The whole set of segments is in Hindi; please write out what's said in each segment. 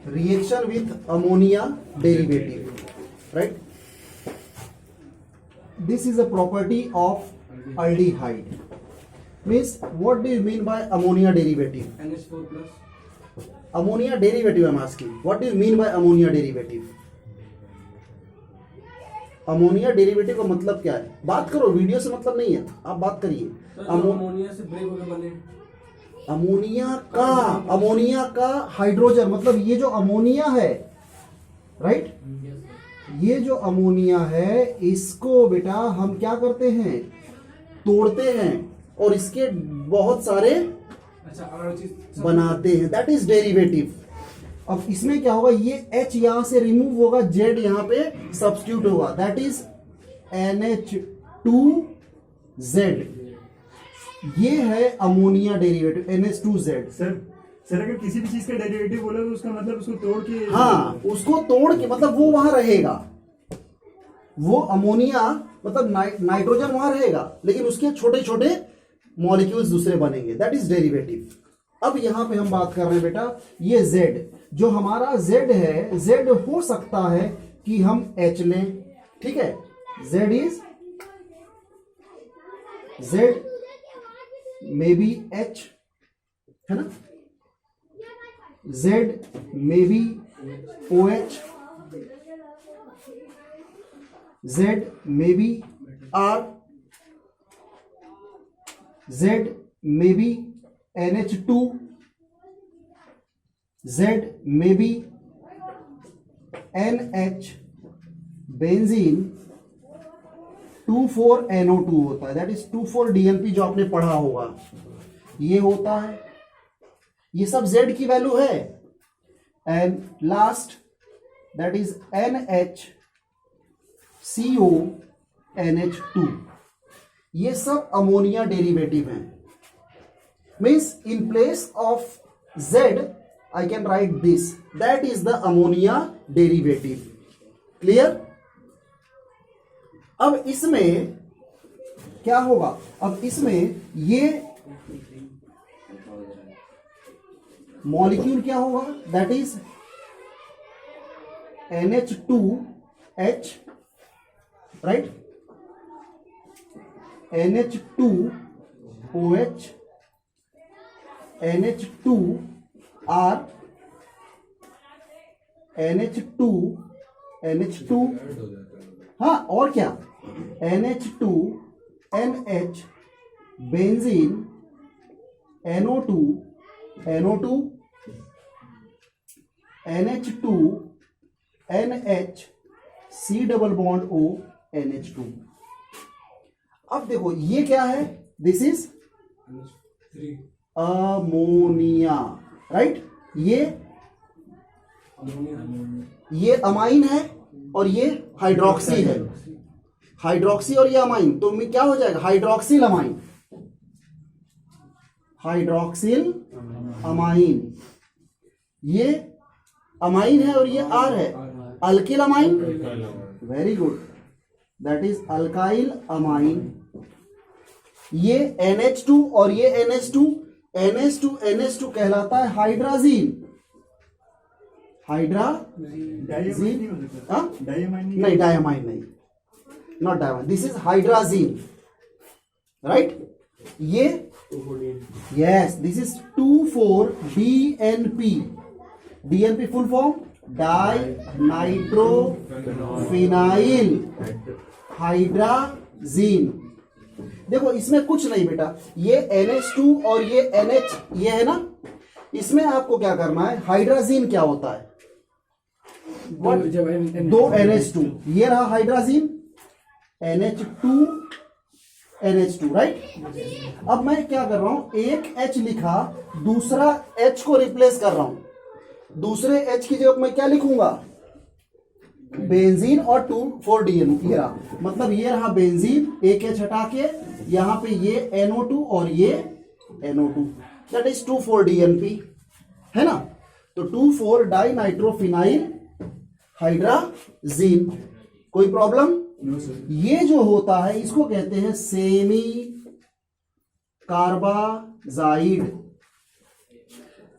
reaction with ammonia derivative, right? This is a property of aldehyde. Means what do you mean by ammonia derivative? NH4 plus. Ammonia derivative I'm asking. What do you mean by ammonia derivative? Ammonia derivative का मतलब क्या है? बात करो, वीडियो से मतलब नहीं है, आप बात करिए। अमोनिया से ब्रेक होकर बने अमोनिया का हाइड्रोजन, मतलब ये जो अमोनिया है, राइट, ये जो अमोनिया है इसको बेटा हम क्या करते हैं, तोड़ते हैं और इसके बहुत सारे बनाते हैं, दैट इज डेरिवेटिव। अब इसमें क्या होगा, ये H यहां से रिमूव होगा, Z यहां पे सब्स्टिट्यूट होगा, दैट इज NH2Z। ये है अमोनिया डेरिवेटिव NH2Z। सर अगर किसी भी चीज का डेरिवेटिव बोला तो उसका मतलब उसको तोड़ के, हाँ, उसको तोड़ के, मतलब वो वहां रहेगा, वो अमोनिया मतलब नाइट्रोजन वहां रहेगा, लेकिन उसके छोटे छोटे मॉलिक्यूल्स दूसरे बनेंगे, दैट इज डेरिवेटिव। अब यहां पे हम बात कर रहे हैं बेटा, ये Z, जो हमारा Z है, Z हो सकता है कि हम H लें, ठीक है, Z मे बी H, है ना, Z may be OH, Z may be R, Z may be NH2, Z may be NH, benzene 2,4-NO2 होता है, दैट इज 2,4-DNP जो आपने पढ़ा होगा, ये होता है, ये सब Z की वैल्यू है। And last that is NHCO NH2, ये सब अमोनिया डेरिवेटिव हैं। Means in place of Z I can write this, that is the ammonia derivative. Clear? अब इसमें क्या होगा, अब इसमें ये मॉलिक्यूल क्या होगा, that is NH2H, right, NH2OH, NH2R, NH2, हाँ, और क्या, NH2, NH, benzene, NO2, NH2, NH, C double bond O, NH2। अब देखो ये क्या है, दिस इज अमोनिया, राइट, ये अमाइन है और ये हाइड्रोक्सी है, हाइड्रोक्सी और ये अमाइन, तो क्या हो जाएगा, हाइड्रोक्सिल अमाइन, हाइड्रोक्सिल अमाइन, ये अमाइन है और ये आर है, alkyl amine, very good, that is alkyl amine. ये NH2 और ये NH2 कहलाता है हाइड्राजीन, नहीं, डायमाइन नहीं, not diamine, this is hydrazine, right, ये yes, this is 2,4-DNP, DNP full form di nitrophenyl hydrazine. देखो इसमें कुछ नहीं बेटा, ये NH2 और ये NH, ये है ना, इसमें आपको क्या करना है, हाइड्राजीन क्या होता है, दो NH2, ये रहा हाइड्राजीन, NH2, राइट। अब मैं क्या कर रहा हूं, एक H लिखा, दूसरा H को रिप्लेस कर रहा हूं, दूसरे H की जगह मैं क्या लिखूंगा, बेंजीन और 2,4-DNP, ये रहा, मतलब ये रहा बेंजीन, एक H हटा के यहां पे ये NO2 और ये NO2, दैट इज 2,4-DNP, है ना, तो 2,4-डाई नाइट्रोफिनाइल हाइड्राजीन। कोई प्रॉब्लम? ये जो होता है इसको कहते हैं सेमी कार्बाजाइड,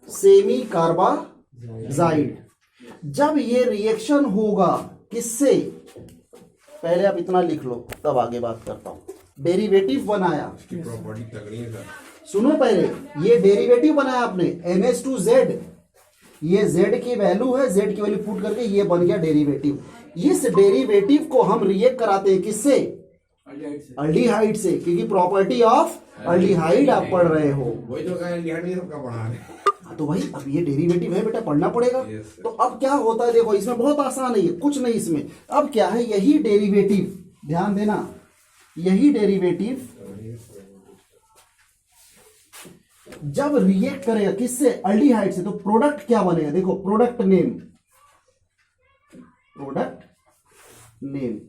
सेमी कार्बाजाइड, जब ये रिएक्शन होगा किससे, पहले आप इतना लिख लो तब आगे बात करता हूं। डेरिवेटिव बनाया, इसकी प्रॉपर्टी तगड़ी है सर। सुनो पहले, ये डेरिवेटिव बनाया आपने NH2Z, ये Z की वैल्यू है, Z की वैल्यू पुट करके ये बन गया डेरिवेटिव। इस डेरिवेटिव को हम रिएक्ट कराते हैं किससे, अल्डिहाइड से। अल्डिहाइड से, क्योंकि प्रॉपर्टी ऑफ अल्डिहाइड आप पढ़ रहे हो। वही तो कहा लिहाड़ी सबका पढ़ा रहे। तो भाई अब ये डेरिवेटिव है बेटा, पढ़ना पड़ेगा। Yes, sir. तो अब क्या होता है देखो, इसमें बहुत आसान है, ये कुछ नहीं इसमें। अब क्या है, यही डेरिवेटिव, ध्यान देना, यही डेरिवेटिव जब रिएक्ट करेगा किससे, अल्डिहाइड से, तो प्रोडक्ट क्या बनेगा, देखो प्रोडक्ट नेम, प्रोडक्ट नेम।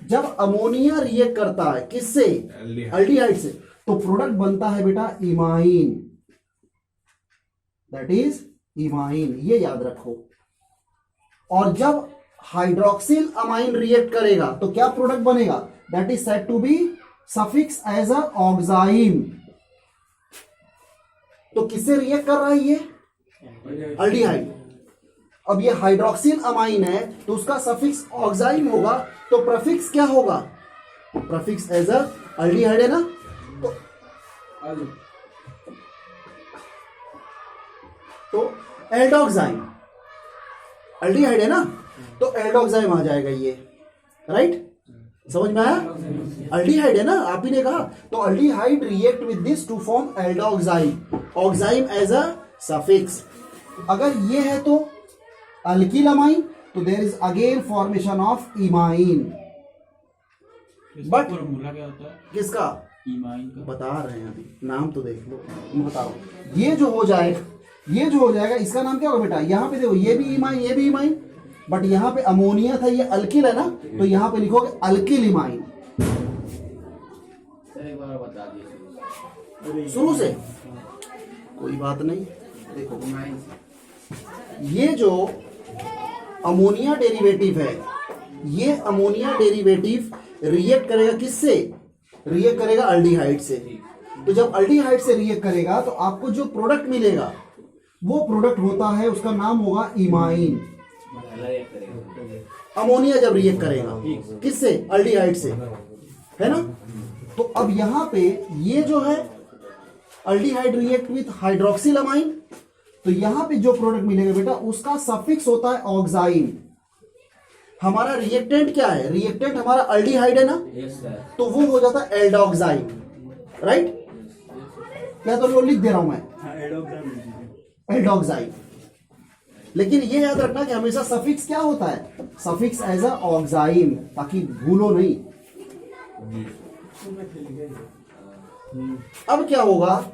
जब अमोनिया रिएक्ट करता है किससे, अल्डिहाइड से, तो प्रोडक्ट बनता है बेटा इमाइन, दैट इज इमाइन, ये याद रखो। और जब हाइड्रोक्सिल अमाइन रिएक्ट करेगा तो क्या प्रोडक्ट बनेगा, that is said to be suffix as a oxime. तो किससे रिएक्ट कर रहा है ये, अल्डिहाइड। अब ये हाइड्रोक्सिल अमाइन है तो उसका सफिक्स ऑक्साइम होगा, तो प्रफिक्स क्या होगा, प्रफिक्स एज अ अल्डिहाइड है ना, तो एल्डोक्साइम, अल्डिहाइड है ना, तो एल्डोक्साइम आ जाएगा ये, राइट, समझ में आया, अल्डिहाइड है ना, आप ही ने कहा। तो aldehyde react with this to form aldoxime, oxime as a suffix. अगर ये है तो अल्किल अमाइन, तो there is again formation of imine. But formula क्या होता है किसका, इमाइन का? बता रहे हैं अभी, नाम तो देख लो, मैं बताओ। ये जो हो जाएगा, ये जो हो जाएगा, इसका नाम क्या होगा बेटा, यहां पे देखो, ये भी इमाइन, ये भी इमाइन, बट यहां पे अमोनिया था, ये अल्किल है ना, तो यहां पे लिखोगे अल्किल इमाइन। एक बार बता दीजिए शुरू से कोई बात नहीं। देखो ये जो अमोनिया डेरिवेटिव है, ये अमोनिया डेरिवेटिव रिएक्ट करेगा किससे, रिएक्ट करेगा अल्डिहाइड से। तो जब अल्डिहाइड से रिएक्ट करेगा तो आपको जो प्रोडक्ट मिलेगा वो प्रोडक्ट होता है, उसका नाम होगा इमाइन। अमोनिया जब रिएक्ट करेगा किससे, अल्डिहाइड से, है ना। तो अब यहां पे ये जो है aldehyde react with hydroxyl amine, तो यहां पे जो प्रोडक्ट मिलेगा बेटा उसका सफिक्स होता है ऑक्साइन। हमारा रिएक्टेंट क्या है, रिएक्टेंट हमारा अल्डिहाइड है ना, तो वो हो जाता है एल्डोक्साइन, राइट। क्या तो लो लिख दे रहा हूं मैं, हाँ, एडोक्साइम लिख दीजिए। एल्डोक्साइन। लेकिन ये याद रखना कि हमेशा सफिक्स क्या होता है, सफिक्स एज अ ऑक्साइन, ताकि भूलो नहीं। अब क्या होगा,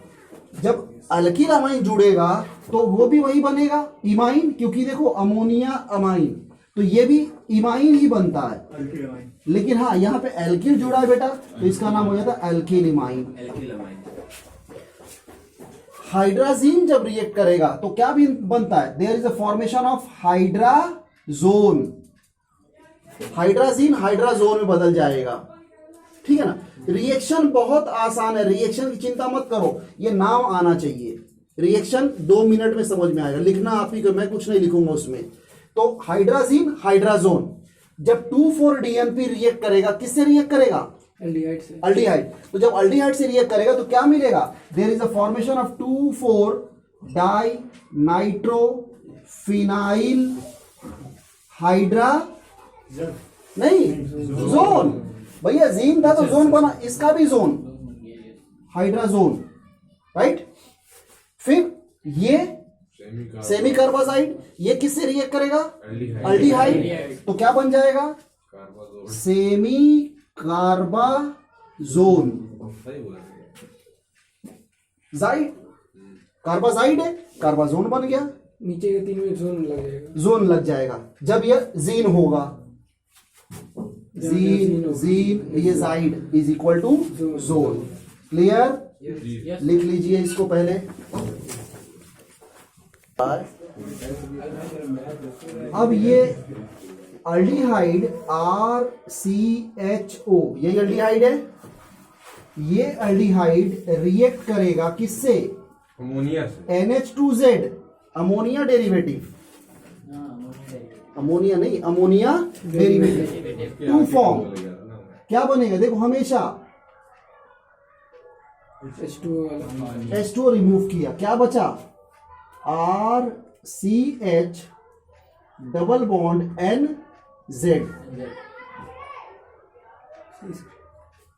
जब अल्किल अमाइन जुड़ेगा तो वो भी वही बनेगा इमाइन, क्योंकि देखो अमोनिया अमाइन, तो ये भी इमाइन ही बनता है। Alkyl amine. लेकिन हाँ, यहाँ पे एल्किल जुड़ा है बेटा, तो इसका नाम हो जाता है एल्किल इमाइन। हाइड्राजीन जब रिएक्ट करेगा तो क्या भी बनता है, there is a formation of hydrazone. Hydrazine hydrazone में बदल जाएगा, ठीक है ना। रिएक्शन बहुत आसान है, रिएक्शन की चिंता मत करो, ये नाम आना चाहिए। रिएक्शन 2 मिनट में समझ में आएगा, लिखना आप ही को, मैं कुछ नहीं लिखूंगा उसमें। तो हाइड्राजीन हाइड्राजोन जब 2,4-DNP रिएक्ट करेगा, किससे रिएक्ट करेगा, अल्डिहाइड से। अल्डिहाइड। तो जब अल्डिहाइड से रिएक्ट करेगा तो क्या मिलेगा, there is a formation of 2,4-डाई नाइट्रोफिनाइल हाइड्रा, नहीं जोन, भैया जीन था तो जोन बना, इसका भी जोन, हाइड्राजोन, राइट। फिर ये सेमी कार्बाजाइड, ये किससे रिएक्ट करेगा, अल्डिहाइड, तो क्या बन जाएगा, सेमी कार्बाजोन, जाइड, कार्बाजाइड है, कार्बाजोन बन गया, नीचे के 3 में जोन लग जाएगा, जोन लग जाएगा। जब ये जीन होगा, जीन जीन, ये जाइड is equal to zone. Clear, लिख लीजिए इसको पहले। अब ये अल्डिहाइड RCHO, यही अल्डिहाइड है, ये अल्डिहाइड रिएक्ट करेगा किससे, अमोनिया से, NH2Z, अमोनिया डेरिवेटिव, अमोनिया नहीं, अमोनिया डेरिवेटिव टू फॉर्म क्या बनेगा देखो हमेशा H2O वाला H2O रिमूव किया, क्या बचा RCH double bond NZ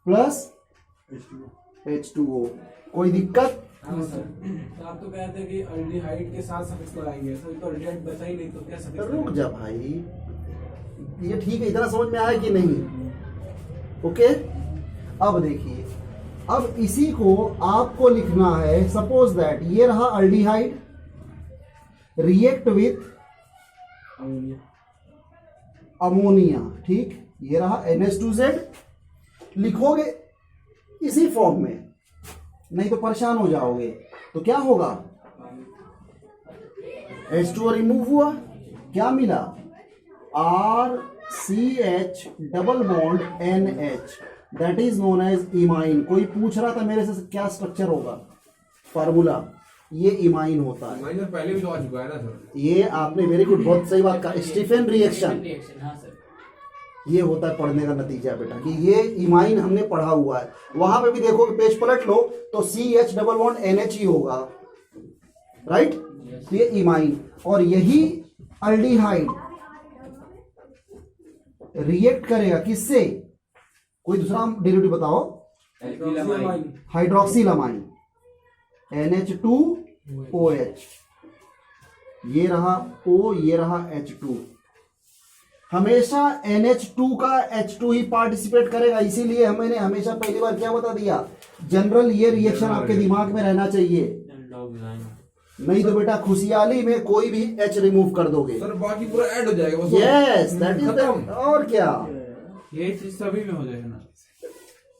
plus H2O। कोई दिक्कत? हाँ सर। तो आप तो कहते हैं कि अल्डिहाइड के साथ सफिक्स लगाएंगे, सर तो अल्डिहाइड बचा ही नहीं तो क्या सफिक्स रुक जा भाई, ये ठीक है, इतना समझ में आया कि नहीं? ओके, अब देखिए, अब इसी को आपको लिखना है, सपोज दैट ये रहा aldehyde react with ammonia. Ammonia, ठीक, ये रहा NH2Z, लिखोगे इसी फॉर्म में, नहीं तो परेशान हो जाओगे। तो क्या होगा, H2O रिमूव हुआ, क्या मिला RCH double bond NH, that is known as imine. कोई पूछ रहा था मेरे से क्या स्ट्रक्चर होगा, फार्मूला, ये इमाइन होता है। माइनर पहले भी तो आ चुका है ना सर। ये आपने वेरी गुड, बहुत सही बात कहा, स्टीफन रिएक्शन, हाँ सर। ये होता है पढ़ने का नतीजा बेटा, कि ये इमाइन हमने पढ़ा हुआ है। वहां पे भी देखोगे, पेज पलट लो तो CH डबल बॉन्ड NH ही होगा, राइट? तो ये इमाइन, और यही अल्डिहाइड रिएक्ट करेगा किससे, कोई दूसरा डेरिवेटिव बताओ, हाइड्रोक्सिलामाइन NH2OH, ये रहा O, ये रहा H2, हमेशा NH2 का H2 ही पार्टिसिपेट करेगा, इसीलिए मैंने हमेशा पहली बार क्या बता दिया, जनरल ये रिएक्शन आपके दिमाग में रहना चाहिए, नहीं तो बेटा खुशहाली में कोई भी H रिमूव कर दोगे। सर बाकी पूरा ऐड हो जाएगा बस। यस, दैट इज खत्म। और क्या ये चीज सभी में हो जाएगा ना।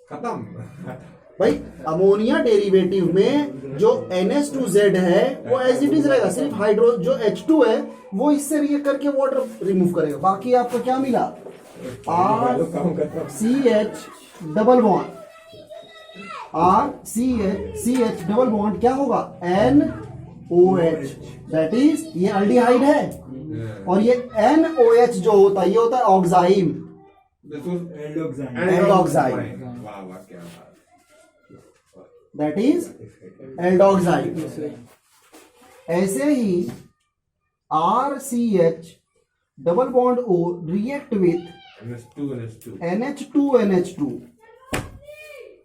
खत्म। भाई, अमोनिया डेरिवेटिव में जो NH2Z है वो एज इट इज रहेगा, सिर्फ हाइड्रो जो H2 है वो इससे रिएक्ट करके वाटर रिमूव करेगा। बाकी आपको क्या मिला, RCH double bond, RCH double bond क्या होगा, NOH, दैट इज ये अल्डिहाइड है, और ये NOH जो होता है ये होता है ऑक्साइम, एल्डोक्साइड, वाह वाह क्या बात। That is aldoxide. ऐसे ही RCH double bond O react with NH2NH2,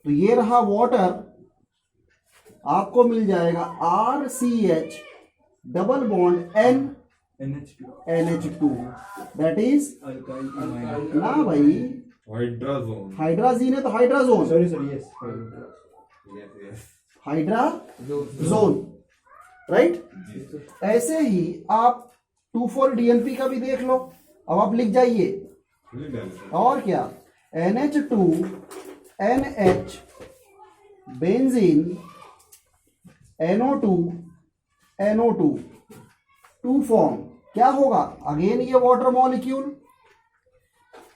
तो ये रहा वाटर, आपको मिल जाएगा RCH double bond NH2, that is ना भाई, हाइड्राजोन। हाइड्राजीन है तो hydrazone, sorry sir, yes hydrazone, right? ऐसे ही आप 2,4-DNP का भी देख लो, अब आप लिख जाइए, और क्या, NH2 NH benzene NO2 NO2 to form, क्या होगा, अगेन ये वाटर मॉलिक्यूल,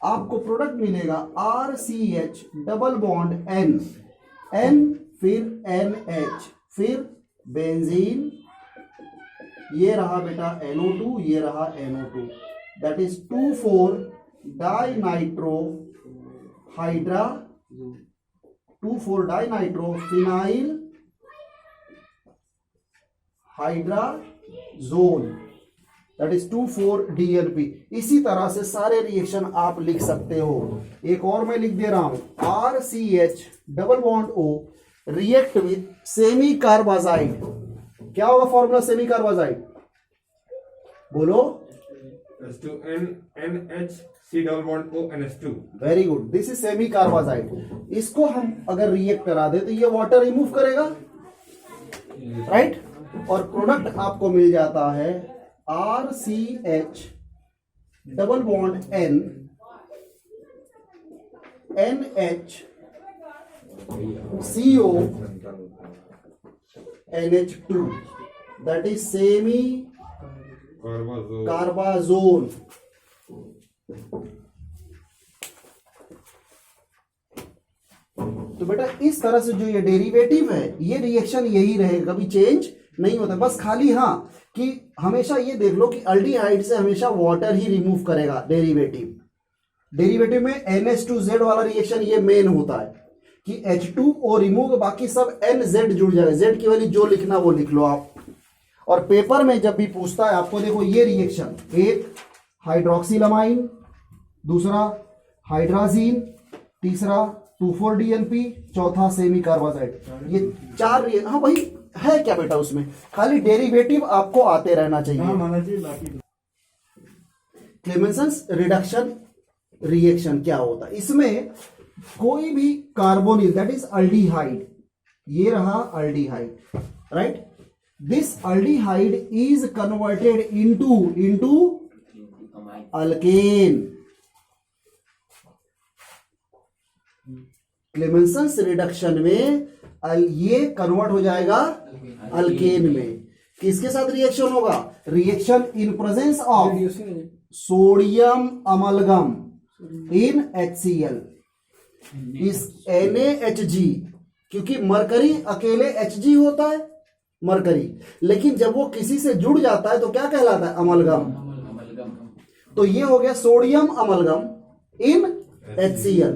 आपको प्रोडक्ट मिलेगा RCH डबल बॉन्ड N फिर NH फिर बेंजीन, ये रहा बेटा NO2, ये रहा NO2, that is 2,4 dinitro hydra 2,4 dinitro phenyl hydrazone, that is 2,4-DNP। इसी तरह से सारे रिएक्शन आप लिख सकते हो। एक और मैं लिख दे रहा हूं, RCH double bond O react with semicarbazide, क्या होगा फॉर्मूला सेमी कार्बाजाइड, बोलो, NH double bond O NH2। Very good, this is semicarbazide. इसको हम अगर रिएक्ट करा दे तो ये वाटर रिमूव करेगा, राइट? और प्रोडक्ट आपको मिल जाता है RCH double bond NH CO NH2, that is semicarbazone. तो बेटा इस तरह से जो ये डेरिवेटिव है, ये रिएक्शन यही रहेगा, कभी चेंज नहीं होता, बस खाली हाँ कि हमेशा ये देख लो कि अल्डिहाइड से हमेशा वाटर ही रिमूव करेगा डेरिवेटिव में NH2Z वाला रिएक्शन ये मेन होता है कि H2O रिमूव, बाकी सब NZ जुड़ जाएगा। Z की वैल्यू जो लिखना वो लिख लो आप। और पेपर में जब भी पूछता है आपको, देखो ये रिएक्शन, एक हाइड्रोक्सिलमाइन, दूसरा हाइड्राजीन, तीसरा 2,4-DNP, चौथा सेमी कार्बाजाइड। ये 4 हाँ वही है क्या बेटा, उसमें खाली डेरिवेटिव आपको आते रहना चाहिए। हाँ माना जी, बाकी तो क्लेमेंसन्स रिडक्शन रिएक्शन क्या होता है, इसमें कोई भी कार्बोनिल दैट इज अल्डिहाइड, ये रहा aldehyde, right, this aldehyde is converted into alkane. Clemmensen's reduction में ये कन्वर्ट हो जाएगा अल्केन में। किसके साथ रिएक्शन होगा? Reaction in presence of sodium amalgam in HCl इस NaHG, क्योंकि मरकरी अकेले Hg होता है मरकरी, लेकिन जब वो किसी से जुड़ जाता है तो क्या कहलाता है? अमलगम। तो ये हो गया सोडियम अमलगम इन HCl।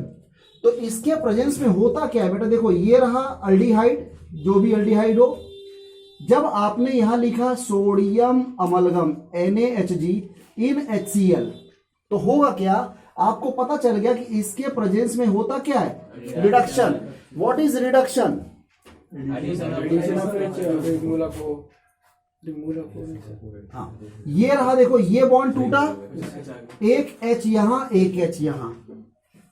तो इसके प्रेजेंस में होता क्या है बेटा, देखो ये रहा अल्डिहाइड, जो भी अल्डिहाइड हो, जब आपने यहां लिखा सोडियम अमलगम NaHG इन HCl, तो होगा क्या, आपको पता चल गया कि इसके प्रेजेंस में होता क्या है? रिडक्शन। What is reduction? हाँ, ये रहा, देखो ये बॉन्ड टूटा, एक H यहां एक H यहां,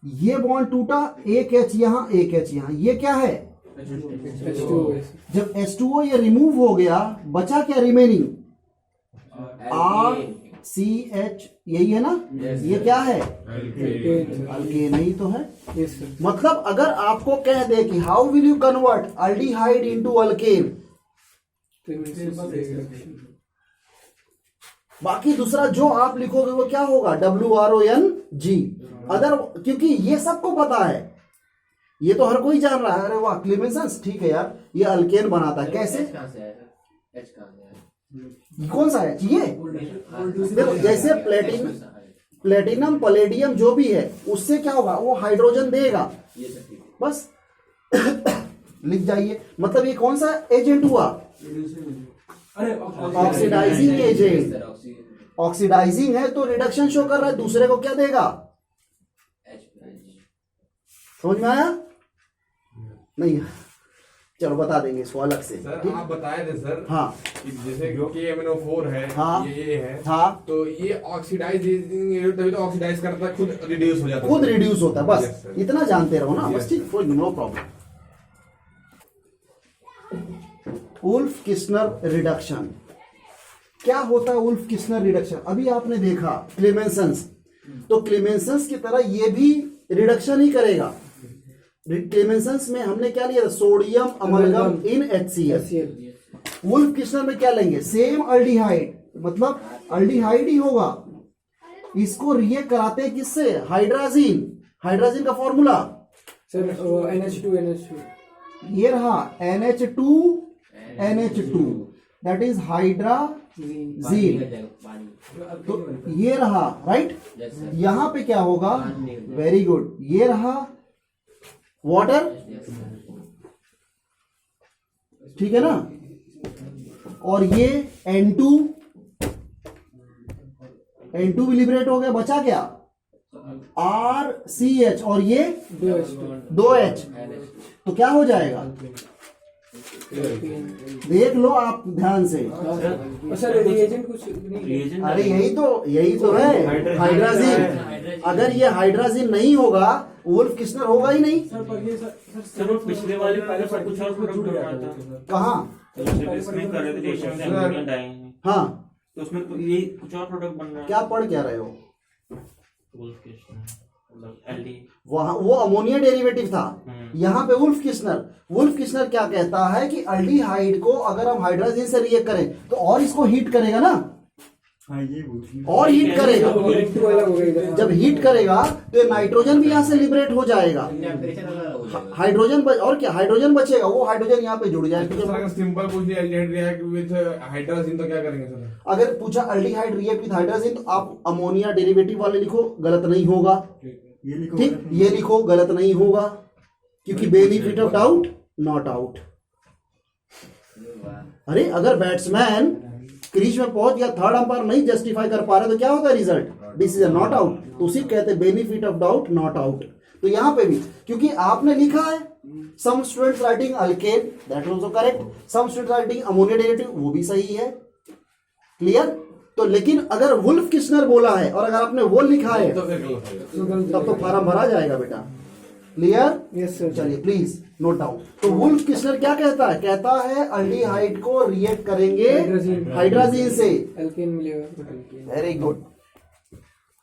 ये बॉन्ड टूटा, एक H यहां एक H यहां, ये क्या है? जब H2O ये रिमूव हो गया, बचा क्या रिमेनिंग? RCH, यही है ना? ये क्या है? अल्केन ही तो है। मतलब अगर आपको कह दे कि how will you convert aldehyde into alkane, बाकी दूसरा जो आप लिखोगे वो क्या होगा? WRONG। अदर, क्योंकि ये सबको पता है, ये तो हर कोई जान रहा है। अरे वाह क्लेमेंसन्स, ठीक है यार, ये अल्केन बनाता है। कैसे? कौन सा है ये? देखो जैसे प्लेटिनम पलेडियम जो भी है, उससे क्या होगा? वो हाइड्रोजन देगा, बस लिख जाइए। मतलब ये कौन सा एजेंट हुआ? Oxidising agent. ऑक्सीडाइजिंग है तो रिडक्शन शो कर रहा है, दूसरे को क्या देगा? समझ में आया? नहीं, चलो बता देंगे इसको अलग से। सर आप बताए थे सर, हाँ, कि जैसे क्योंकि MnO4 है, हाँ, ये है, हाँ, तो ये ऑक्सीडाइजिंग, तभी तो ऑक्सीडाइज करता है, खुद रिड्यूस हो जाता है, खुद रिड्यूस होता है। बस Yes, sir. इतना जानते रहो ना, Yes, बस ठीक, कोई no problem. Wolff Kishner reduction क्या होता है? उल्फ किस्नर रिडक्शन अभी आपने देखा क्लेमेंसन्स, तो क्लेमेंसन्स की तरह ये भी रिडक्शन ही करेगा। क्लेमेंसन्स में हमने क्या लिया था? सोडियम अमलगम इन HCl। वुल्फ किस्नर में क्या लेंगे? सेम अल्डिहाइड, मतलब अल्डिहाइड ही होगा, इसको रिएक्ट कराते हैं किससे? हाइड्राजीन। हाइड्राजीन का फॉर्मूला सर NH2 ये रहा, NH2 दैट इज हाइड्राजीन। तो ये रहा, राइट। यहां पे क्या होगा? वेरी गुड, ये रहा वाटर, ठीक है ना, और ये N2 भी लिबरेट हो गया, बचा क्या? RCH, और ये 2H, तो क्या हो जाएगा? देख लो आप ध्यान से। सर रिएजेंट कुछ नहीं, अरे यही तो है हाइड्राजीन। अगर ये हाइड्राजीन नहीं होगा, वुल्फ किस्नर होगा ही नहीं। सर पर ये सर वो पिछले वाले पहले पर कुछ और प्रोडक्ट बन रहा था। कहाँ? इसमें कर रहे थे रेशम में अमोनिया डाई में, हाँ, तो उसमें ये कुछ और प्रोडक्ट बन रहा है। क्या पढ़ क्या रहे हो? वुल्फ किस्नर, मतलब एल्डी, वहां वो अमोनिया डेरिवेटिव था, यहाँ पे वुल्फ किस्नर। वुल्फ किस्नर क्या कहता है कि अल्डिहाइड को अगर हम हाइड्रोजन से रिएक्ट करें तो और इसको हीट करेगा ना, हाँ ये बोल और हीट करेगा। Reactive अलग हो गया इधर। जब हीट करेगा तो ये नाइट्रोजन भी यहाँ से लिबरेट हो जाएगा, हाइड्रोजन और क्या हाइड्रोजन बचेगा, वो हाइड्रोजन यहाँ पे जुड़ तो जाएगा। सर अगर सिंपल पूछ लिया एल्डिहाइड रिएक्ट विद हाइड्रोजन तो क्या करेंगे सर? अगर पूछा अल्डिहाइड रिएक्ट विद हाइड्रोजन तो आप अमोनिया डेरिवेटिव वाले लिखो, गलत नहीं होगा। ये लिखो ठीक, ये लिखो, गलत नहीं होगा, क्योंकि benefit of doubt not out. अरे अगर बैट्समैन क्रीज में पहुंच या थर्ड अंपायर नहीं जस्टिफाई कर पा रहा तो क्या होता है रिजल्ट? Decision not out. तो उसी कहते हैं benefit of doubt not out. तो यहां पे भी क्योंकि आपने लिखा है some students writing alkane, that is also correct, some students writing ammonia derivative, वो भी सही है। क्लियर? तो लेकिन अगर वुल्फ किशनर बोला है और अगर आपने वो लिखा है तो फिर गलत हो जाएगा। तब तो फार्म भरा जाएगा बेटा। क्लियर? Yes sir. चलिए प्लीज नोट डाउन। तो वुल्फ किशनर क्या कहता है? कहता है अल्डिहाइड को रिएक्ट करेंगे हाइड्रोजन। हाइड्रोजन से। एल्केन मिलेगा। Very good.